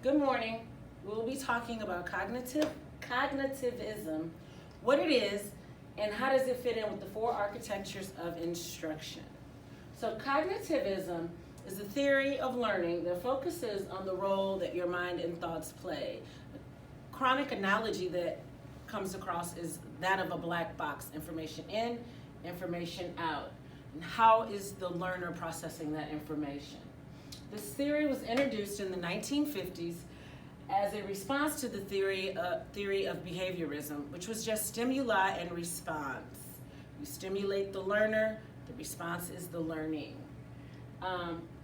Good morning. We'll be talking about cognitivism, what it is, and how does it fit in with the four architectures of instruction. So cognitivism is a theory of learning that focuses on the role that your mind and thoughts play. A chronic analogy that comes across is that of a black box, information in, information out. And how is the learner processing that information? This theory was introduced in the 1950s as a response to the theory of behaviorism, which was just stimuli and response. You stimulate the learner, the response is the learning.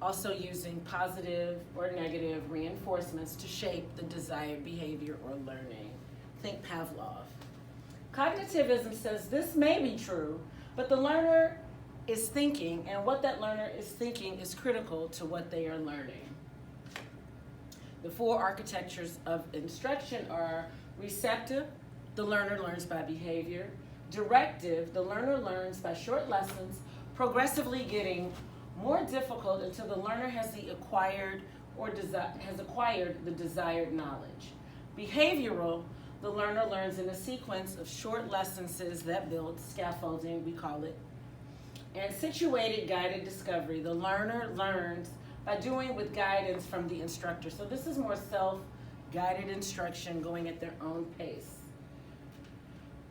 Also using positive or negative reinforcements to shape the desired behavior or learning. Think Pavlov. Cognitivism says this may be true, but the learner is thinking, and what that learner is thinking is critical to what they are learning. The four architectures of instruction are receptive, the learner learns by behavior; directive, the learner learns by short lessons, progressively getting more difficult until the learner has acquired the desired knowledge; behavioral, the learner learns in a sequence of short lessons that build scaffolding, we call it; and situated guided discovery, the learner learns by doing with guidance from the instructor. So this is more self-guided instruction going at their own pace.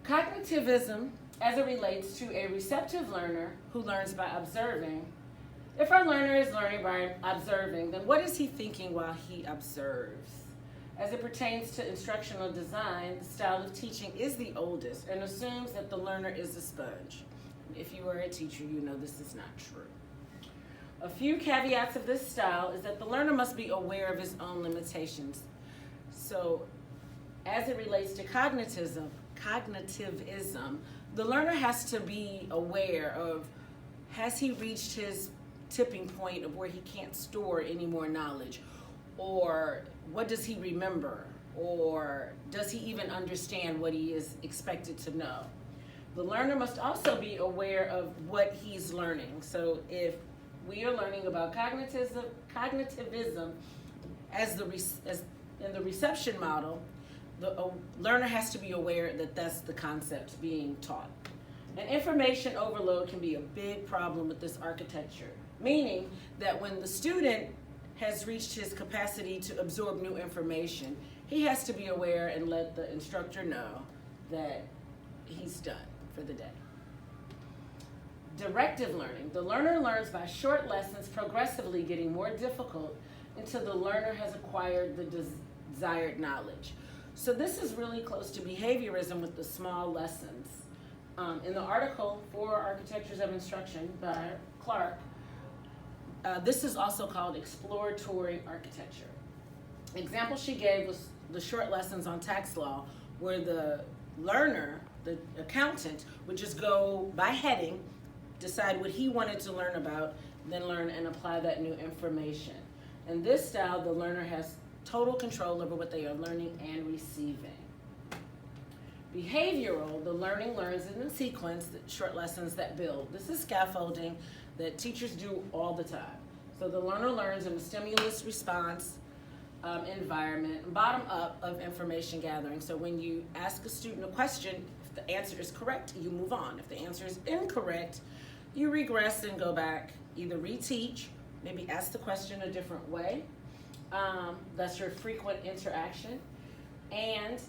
Cognitivism, as it relates to a receptive learner who learns by observing. If our learner is learning by observing, then what is he thinking while he observes? As it pertains to instructional design, the style of teaching is the oldest and assumes that the learner is a sponge. If you are a teacher, you know this is not true. A few caveats of this style is that the learner must be aware of his own limitations. So, as it relates to cognitivism, the learner has to be aware of, has he reached his tipping point of where he can't store any more knowledge? Or what does he remember? Or does he even understand what he is expected to know? The learner must also be aware of what he's learning. So if we are learning about cognitivism as in the reception model, the learner has to be aware that that's the concept being taught. And information overload can be a big problem with this architecture, meaning that when the student has reached his capacity to absorb new information, he has to be aware and let the instructor know that he's done for the day. Directive learning. The learner learns by short lessons, progressively getting more difficult until the learner has acquired the desired knowledge. So this is really close to behaviorism with the small lessons. In the article, Four Architectures of Instruction by Clark, this is also called exploratory architecture. Example she gave was the short lessons on tax law, where the learner, the accountant, would just go by heading, decide what he wanted to learn about, then learn and apply that new information. In this style, the learner has total control over what they are learning and receiving. Behavioral, the learning learns in a sequence, short lessons that build. This is scaffolding that teachers do all the time. So the learner learns in a stimulus response environment, bottom up of information gathering. So when you ask a student a question, if the answer is correct, you move on. If the answer is incorrect, you regress and go back, either reteach, maybe ask the question a different way. That's your frequent interaction. And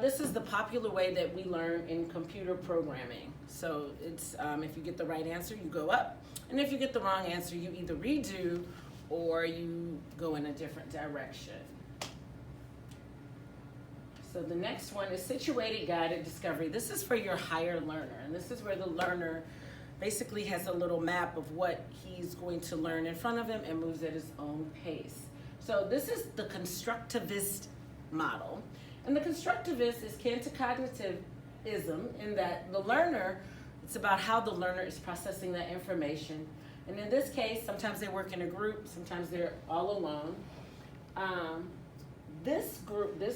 this is the popular way that we learn in computer programming. So it's if you get the right answer, you go up. And if you get the wrong answer, you either redo or you go in a different direction. So the next one is situated guided discovery. This is for your higher learner, and this is where the learner basically has a little map of what he's going to learn in front of him and moves at his own pace. So this is the constructivist model. And the constructivist is kin to cognitivism in that the learner, it's about how the learner is processing that information. And in this case, sometimes they work in a group, sometimes they're all alone. This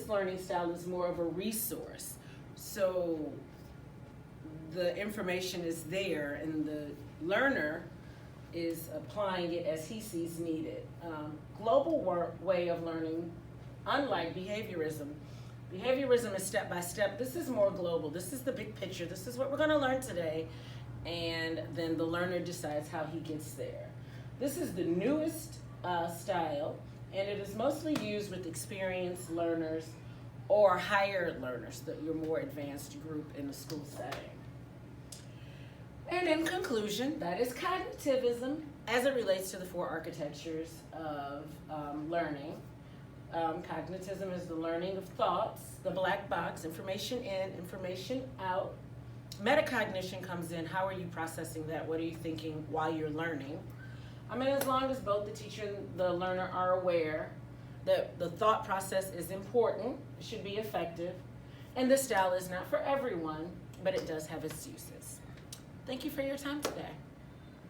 learning style is more of a resource. So the information is there and the learner is applying it as he sees needed. Global way of learning unlike behaviorism. Behaviorism is step by step. This is more global. This is the big picture. This is what we're going to learn today. And then the learner decides how he gets there. This is the newest style, and it is mostly used with experienced learners or higher learners, your more advanced group in the school setting. And in conclusion, that is cognitivism as it relates to the 4 architectures of learning. Cognitivism is the learning of thoughts, the black box, information in, information out. Metacognition comes in, how are you processing that? What are you thinking while you're learning? I mean, as long as both the teacher and the learner are aware that the thought process is important, it should be effective, and this style is not for everyone, but it does have its uses. Thank you for your time today.